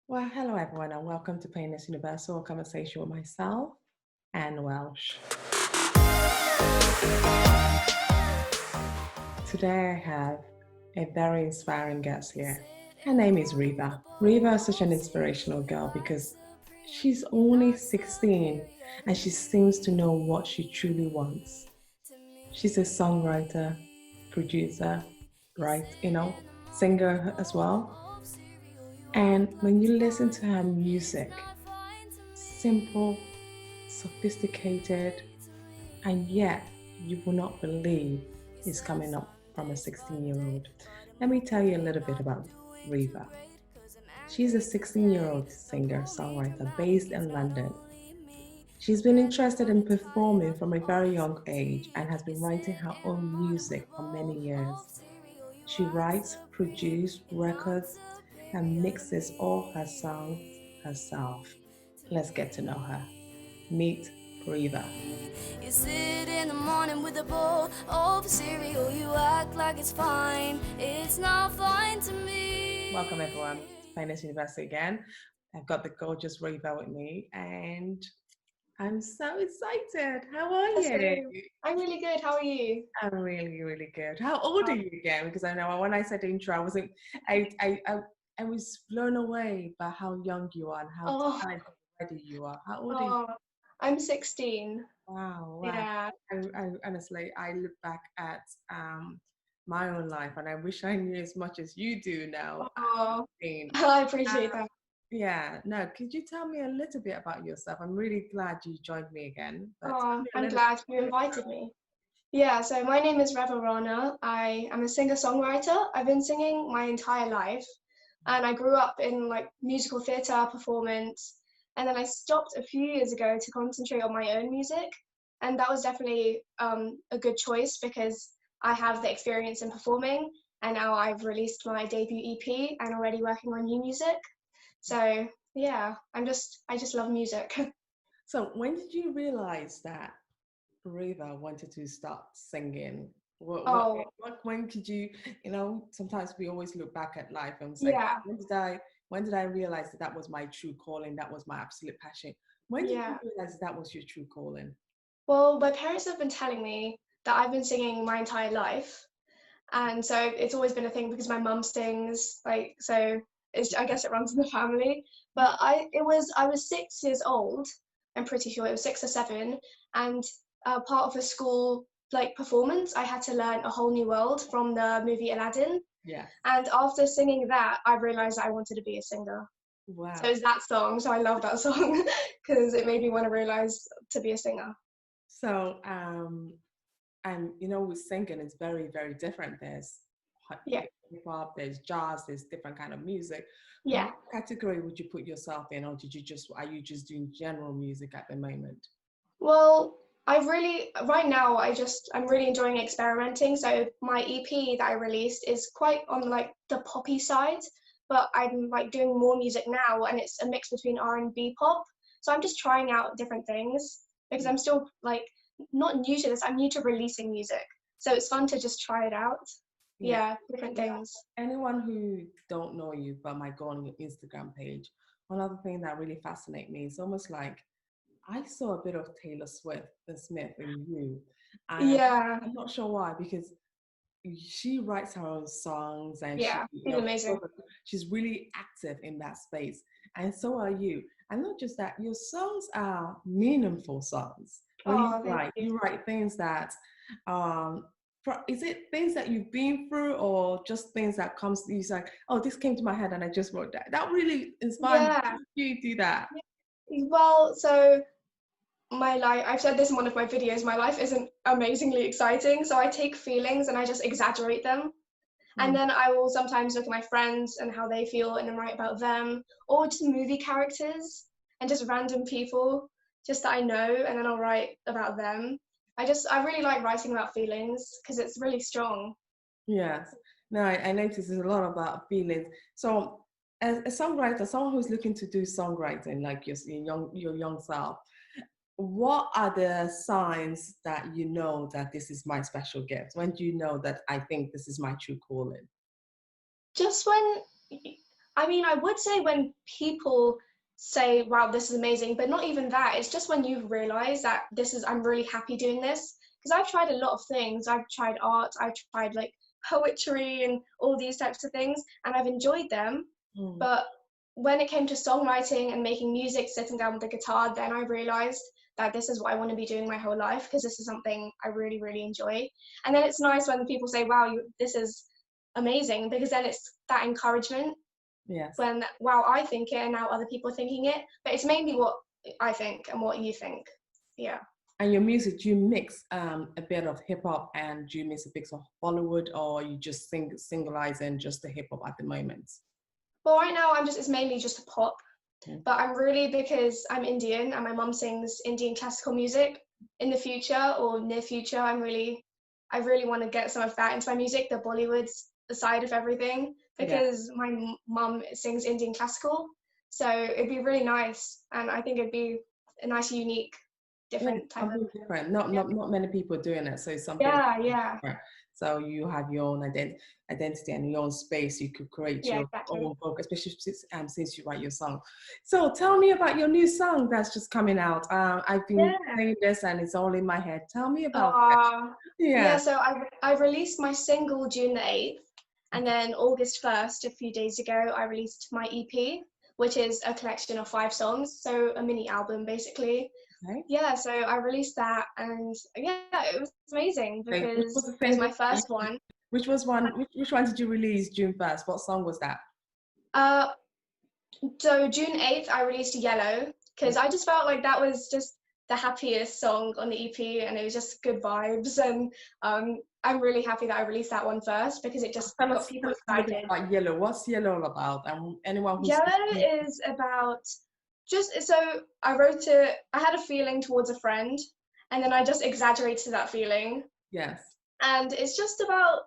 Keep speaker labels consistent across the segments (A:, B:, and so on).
A: Well, hello everyone, and welcome to Painless Universal, a conversation with myself and Welsh. Today I have a very inspiring guest here. Her name is Reva. Reva is such an inspirational girl because she's only 16 and she seems to know what she truly wants. She's a songwriter, producer, singer as well. And when you listen to her music, simple, sophisticated, and yet you will not believe is coming up from a 16-year-old. Let me tell you a little bit about Reva. She's a 16-year-old singer songwriter based in London. She's been interested in performing from a very young age and has been writing her own music for many years. She writes, produces, records, and mixes all her songs herself. Let's get to know her. Meet Reva.
B: You sit in the morning with a bowl of cereal. You act like it's fine. It's not fine to me.
A: Welcome everyone to Painless University again. I've got the gorgeous Reva with me and I'm so excited. How are you?
C: I'm really good. How are you?
A: I'm really, really good. How old are you again? Because I know when I said intro, I was blown away by how young you are and how
C: Oh,
A: talented ready you are. How old are you?
C: oh, I'm 16.
A: Wow.
C: Yeah.
A: I honestly, I look back at my own life and I wish I knew as much as you do now.
C: Oh,
A: 16.
C: I appreciate that.
A: Yeah, no, could you tell me a little bit about yourself? I'm really glad you joined me again, but tell
C: Oh,
A: me a
C: I'm
A: little
C: glad you invited me. Yeah, so my name is Reva Rana. I am a singer-songwriter. I've been singing my entire life, and I grew up in like musical theatre, performance, and then I stopped a few years ago to concentrate on my own music, and that was definitely a good choice because I have the experience in performing, and now I've released my debut EP and already working on new music. So yeah, I just love music.
A: So when did you realize that Reva wanted to start singing?
C: Oh,
A: When did you, sometimes we always look back at life and say,
C: yeah,
A: when did I realize that that was my true calling? That was my absolute passion. When did you
C: yeah.
A: realize that was your true calling?
C: Well, my parents have been telling me that I've been singing my entire life, and so it's always been a thing because my mum sings, like so. I guess it runs in the family. But I was 6 years old. I'm pretty sure it was 6 or 7, and part of a school like performance, I had to learn a whole new world from the movie Aladdin.
A: Yeah.
C: And after singing that, I realized that I wanted to be a singer. So
A: Wow.
C: it was that song. So I love that song because it made me want to realize to be a singer.
A: So, and with singing, it's very, very different. There's
C: Yeah,
A: hip hop, there's jazz, there's different kind of music.
C: yeah.
A: What category would you put yourself in, or are you just doing general music at the moment?
C: Well, right now, I'm really enjoying experimenting. So my EP that I released is quite on like the poppy side, but I'm like doing more music now and it's a mix between R&B pop. So I'm just trying out different things because I'm still like not new to this. I'm new to releasing music. So it's fun to just try it out.
A: Yeah.
C: Yeah, different things.
A: Anyone who don't know you but might go on your Instagram page, one other thing that really fascinates me is almost like I saw a bit of Taylor Swift and Smith in you. And
C: Yeah,
A: I'm not sure why, because she writes her own songs and she,
C: yeah, he's amazing.
A: she's really active in that space. And so are you. And not just that, your songs are meaningful songs. When
C: Oh, thank you.
A: you write things that, um, is it things that you've been through or just things that comes, you like, oh, this came to my head and I just wrote that. That really inspired me.
C: Yeah.
A: How do you do that?
C: Well, so my life, I've said this in one of my videos, my life isn't amazingly exciting. So I take feelings and I just exaggerate them. And
A: Mm.
C: then I will sometimes look at my friends and how they feel and then write about them, or just movie characters and just random people just that I know, and then I'll write about them. I really like writing about feelings because it's really strong.
A: Yes. No, I noticed there's a lot about feelings. So, as a songwriter, someone who's looking to do songwriting, like your young self, what are the signs that you know that this is my special gift? When do you know that I think this is my true calling?
C: Just when I mean, I would say when people say, wow, this is amazing, but not even that. It's just when you realize that I'm really happy doing this. Because I've tried a lot of things. I've tried art, I've tried like poetry and all these types of things, and I've enjoyed them.
A: Mm.
C: But when it came to songwriting and making music, sitting down with the guitar, then I realized that this is what I want to be doing my whole life, because this is something I really, really enjoy. And then it's nice when people say, wow, this is amazing, because then it's that encouragement
A: Yes.
C: when, wow, I think it and now other people are thinking it. But it's mainly what I think and what you think. Yeah.
A: And your music, do you mix a bit of hip hop and do you mix a bit of Bollywood, or you just singleize in just the hip hop at the moment?
C: Well, right now it's mainly just pop.
A: Mm.
C: But I'm really, because I'm Indian and my mum sings Indian classical music, in the future or near future, I really want to get some of that into my music, the Bollywood side of everything, because my mum sings Indian classical. So it'd be really nice, and I think it'd be a nice, unique, different type of.
A: Different. Not many people are doing it, so it's something
C: Yeah.
A: different. So you have your own identity and your own space. You could create
C: Yeah,
A: your
C: exactly.
A: own book, especially since you write your song. So tell me about your new song that's just coming out. I've been playing this and it's all in my head. Tell me about it.
C: Yeah, so I released my single June the 8th, and then August 1st, a few days ago, I released my EP, which is a collection of 5 songs, so a mini album basically.
A: Okay.
C: Yeah, so I released that, and yeah, it was amazing because it was my first one.
A: Which one did you release June 1st? What song was that?
C: So June 8th, I released Yellow, because I just felt like that was just the happiest song on the EP, and it was just good vibes. And I'm really happy that I released that one first, because it just got people excited.
A: About Yellow. What's Yellow all about? And anyone who's
C: Yellow is about so I wrote it. I had a feeling towards a friend, and then I just exaggerated that feeling.
A: Yes.
C: And it's just about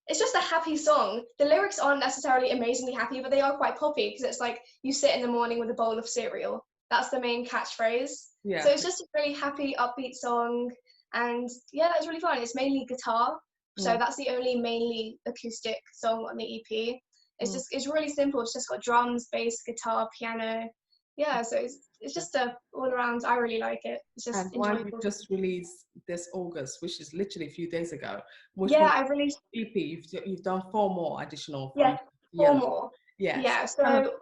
C: it's just a happy song. The lyrics aren't necessarily amazingly happy, but they are quite poppy, because it's like, you sit in the morning with a bowl of cereal. That's the main catchphrase.
A: Yeah.
C: So it's just a really happy, upbeat song. And yeah, that's really fun. It's mainly guitar. So that's the only mainly acoustic song on the EP. It's really simple. It's just got drums, bass, guitar, piano. Yeah, so it's just a all around. I really like it. It's just enjoyable.
A: And one you just released this August, which is literally a few days ago.
C: I released
A: EP. You've done 4 more additional.
C: Yeah, 4 more.
A: Yes.
C: Yeah. So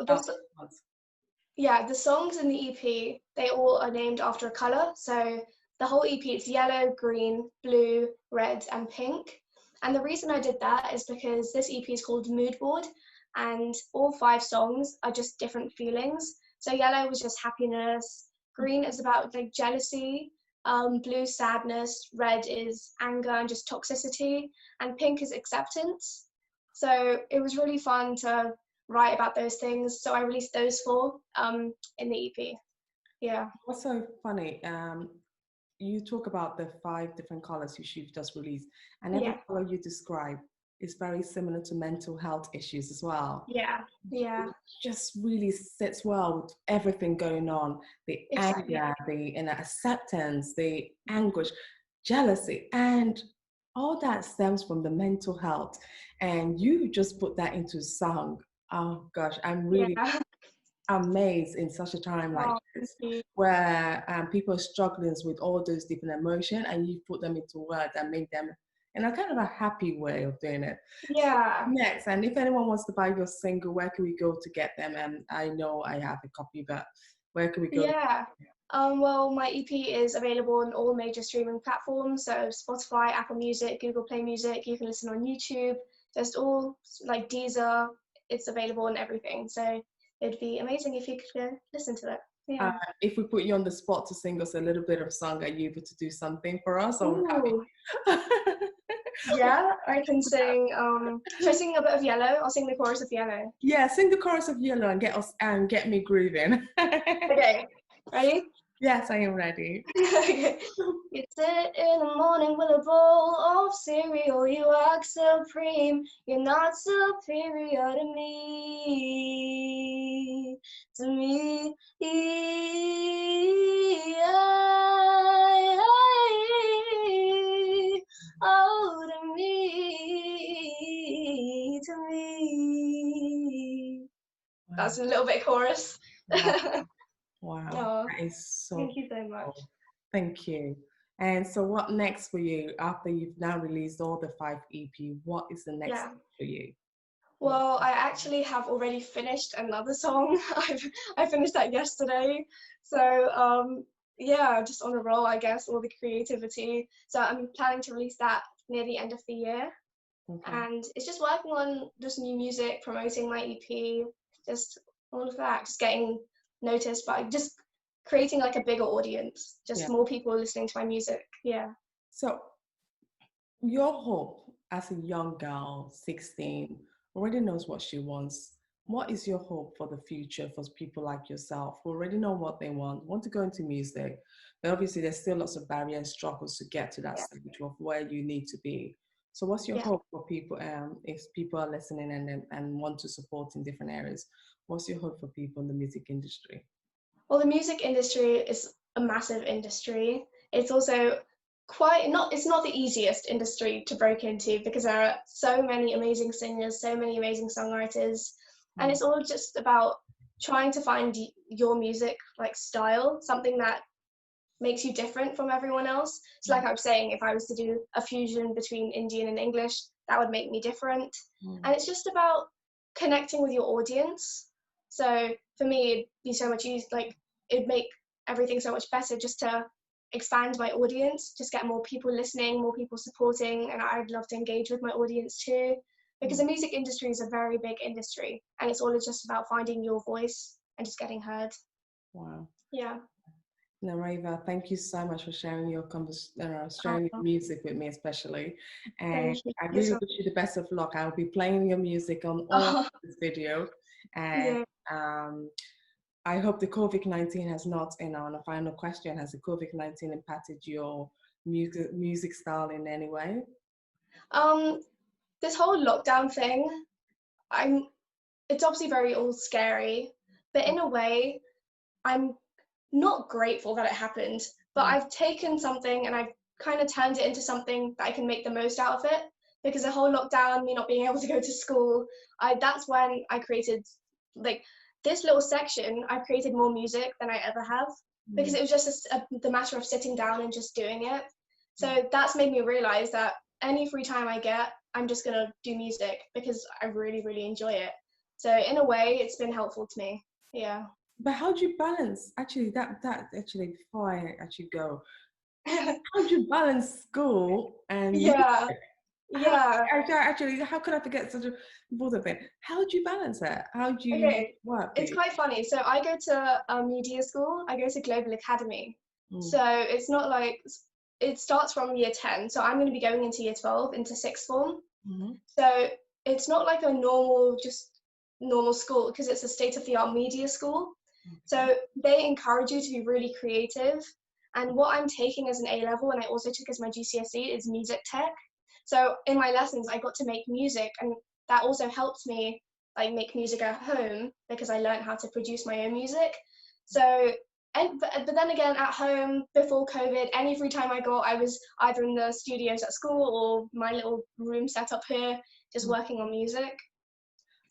C: the songs in the EP, they all are named after a color. So the whole EP is yellow, green, blue, red, and pink. And the reason I did that is because this EP is called Mood Board, and all 5 songs are just different feelings. So yellow was just happiness, green is about like jealousy, blue sadness, red is anger and just toxicity, and pink is acceptance. So it was really fun to write about those things. So I released those 4 in the EP. Yeah.
A: What's so funny? You talk about the 5 different colors you've just released, and every color you describe is very similar to mental health issues as well.
C: Yeah.
A: It just really sits well with everything going on. The anger, the acceptance, the anguish, jealousy, and all that stems from the mental health. And you just put that into song. Oh gosh, I'm really amazed in such a time like this, where people are struggling with all those different emotions, and you put them into words and make them in a kind of a happy way of doing it.
C: Yeah.
A: So next, and if anyone wants to buy your single, where can we go to get them? And I know I have a copy, but where can we go?
C: Yeah. Well, my EP is available on all major streaming platforms, so Spotify, Apple Music, Google Play Music. You can listen on YouTube, just all like Deezer. It's available on everything. So it'd be amazing if you could go listen to it. Yeah.
A: If we put you on the spot to sing us a little bit of song, are you able to do something for us? Or
C: yeah, I can sing. Should I sing a bit of Yellow? I'll sing the chorus of Yellow.
A: Yeah, sing the chorus of Yellow and get me grooving.
C: Okay, ready?
A: Yes, I am ready.
C: Okay. You sit in the morning with a bowl of cereal. You act supreme. You're not superior to me. To me. Oh, to me. that's a little bit chorus.
A: Wow. Wow.
C: Oh,
A: That is so
C: thank you so much.
A: cool. Thank you. And so what next for you after you've now released all the 5 EP? What is the next
C: Yeah.
A: step for you?
C: Well, I actually have already finished another song. I finished that yesterday. So yeah, just on a roll, I guess, all the creativity. So I'm planning to release that near the end of the year.
A: Okay.
C: And it's just working on just new music, promoting my EP, just all of that, just getting noticed by just creating like a bigger audience, just
A: Yeah.
C: more people listening to my music. Yeah.
A: So your hope as a young girl, 16, already knows what she wants. What is your hope for the future for people like yourself who already know what they want to go into music? But obviously there's still lots of barriers and struggles to get to that
C: Yeah.
A: stage of where you need to be. So what's your
C: Yeah.
A: hope for people if people are listening and want to support in different areas? What's your hope for people in the music industry?
C: Well, the music industry is a massive industry. It's also it's not the easiest industry to break into because there are so many amazing singers, so many amazing songwriters, and it's all just about trying to find your music like style, something that makes you different from everyone else. So like I was saying, if I was to do a fusion between Indian and English, that would make me different. And it's just about connecting with your audience. So for me, it'd be so much easier, like it'd make everything so much better just to expand my audience, just get more people listening, more people supporting, and I'd love to engage with my audience too. Because the music industry is a very big industry, and it's all just about finding your voice and just getting heard.
A: Wow.
C: Yeah.
A: No, Reva, thank you so much for sharing your sharing your music with me, especially. And I really wish you the best of luck. I'll be playing your music on all this video, and I hope the COVID-19 has not. And on a final question, has the COVID-19 impacted your music style in any way?
C: This whole lockdown thing, it's obviously very all scary, but in a way, I'm not grateful that it happened, but I've taken something and I've kind of turned it into something that I can make the most out of it. Because the whole lockdown, me not being able to go to school, that's when I created like this little section. I've created more music than I ever have because it was just the matter of sitting down and just doing it. So that's made me realize that any free time I get, I'm just gonna do music because I really, really enjoy it. So in a way, it's been helpful to me. Yeah.
A: But how do you balance? Actually, that actually before I actually go, how do you balance school and
C: yeah. Yeah.
A: Actually, how could I forget such a important thing? How do you balance that? How do you work?
C: It's quite funny. So I go to a media school. I go to Global Academy. So it's not like it starts from year 10. So I'm going to be going into year 12 into sixth form. So it's not like a normal school because it's a state-of-the-art media school. So they encourage you to be really creative. And what I'm taking as an A-level and I also took as my GCSE is music tech. So in my lessons, I got to make music, and that also helped me like make music at home because I learned how to produce my own music. So, but then again, at home before COVID, any free time I got, I was either in the studios at school or my little room set up here, just working on music.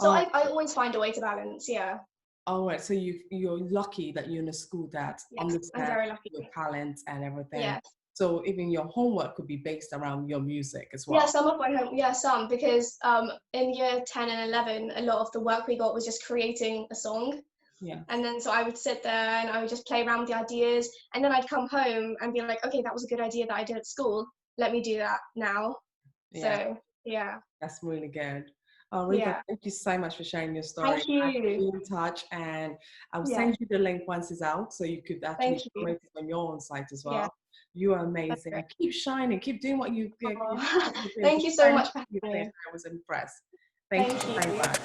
C: So I always find a way to balance. Yeah.
A: All right, so you're lucky that you're in a school that understands your talent and everything.
C: Yeah.
A: So even your homework could be based around your music as well.
C: Yeah, some of my some because in year 10 and 11, a lot of the work we got was just creating a song.
A: Yeah.
C: And then so I would sit there and I would just play around with the ideas, and then I'd come home and be like, okay, that was a good idea that I did at school. Let me do that now. Yeah. So yeah.
A: That's really good. Reva, thank you so much for sharing your story.
C: Thank you.
A: I'll be in touch, and I'll send you the link once it's out so you could actually promote it on your own site as well. Yeah. You are amazing. And keep shining. Keep doing what you do.
C: Thank you so much for having me.
A: I was impressed. Thank you very much.